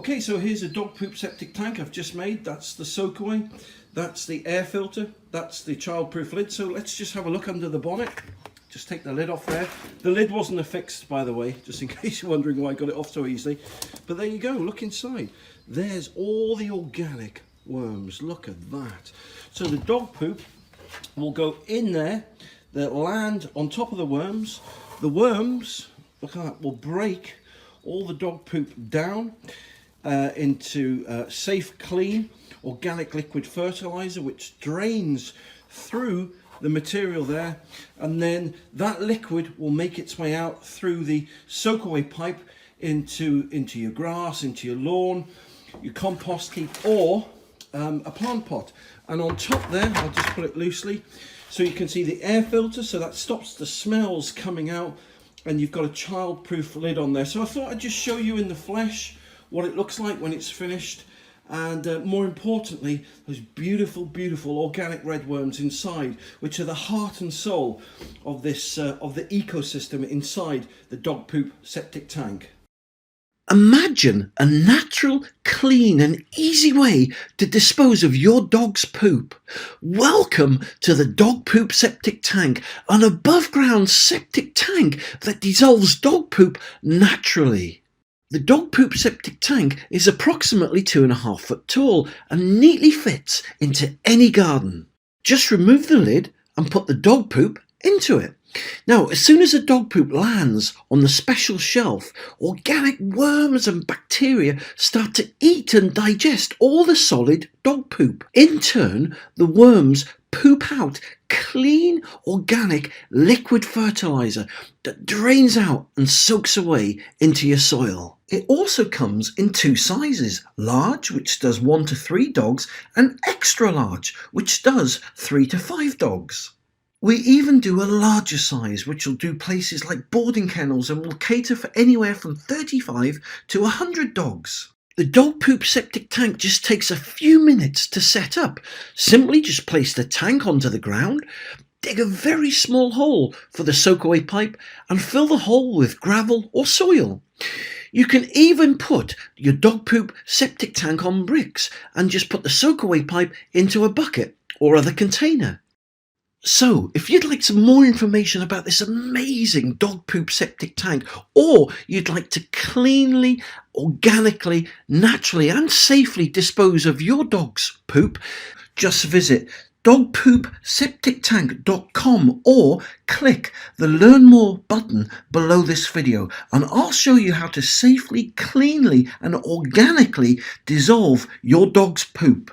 Okay, so here's a dog poop septic tank I've just made. That's the soakaway, that's the air filter, that's the childproof lid. So let's just have a look under the bonnet. Just take the lid off there. The lid wasn't affixed, by the way, just in case you're wondering why I got it off so easily. But there you go, look inside. There's all the organic worms, look at that. So the dog poop will go in there, they'll land on top of the worms. The worms, look at that, will break all the dog poop down into safe, clean, organic liquid fertilizer, which drains through the material there, and then that liquid will make its way out through the soakaway pipe into your grass, into your lawn, your compost heap, or a plant pot. And on top there, I'll just put it loosely so you can see the air filter, so that stops the smells coming out, and you've got a child-proof lid on there. So I thought I'd just show you in the flesh what it looks like when it's finished, and more importantly, those beautiful, beautiful organic red worms inside, which are the heart and soul of this of the ecosystem inside the dog poop septic tank. Imagine a natural, clean and easy way to dispose of your dog's poop. Welcome to the dog poop septic tank, an above ground septic tank that dissolves dog poop naturally. The dog poop septic tank is approximately 2.5 foot tall and neatly fits into any garden. Just remove the lid and put the dog poop into it. Now, as soon as the dog poop lands on the special shelf, organic worms and bacteria start to eat and digest all the solid dog poop. In turn, the worms poop out clean, organic, liquid fertilizer that drains out and soaks away into your soil. It also comes in 2 sizes, large, which does 1 to 3 dogs, and extra large, which does 3 to 5 dogs. We even do a larger size, which will do places like boarding kennels and will cater for anywhere from 35 to 100 dogs. The dog poop septic tank just takes a few minutes to set up. Simply just place the tank onto the ground, dig a very small hole for the soakaway pipe and fill the hole with gravel or soil. You can even put your dog poop septic tank on bricks and just put the soakaway pipe into a bucket or other container. So, if you'd like some more information about this amazing dog poop septic tank, or you'd like to cleanly, organically, naturally and safely dispose of your dog's poop, just visit dogpoopseptictank.com or click the Learn More button below this video, and I'll show you how to safely, cleanly and organically dissolve your dog's poop.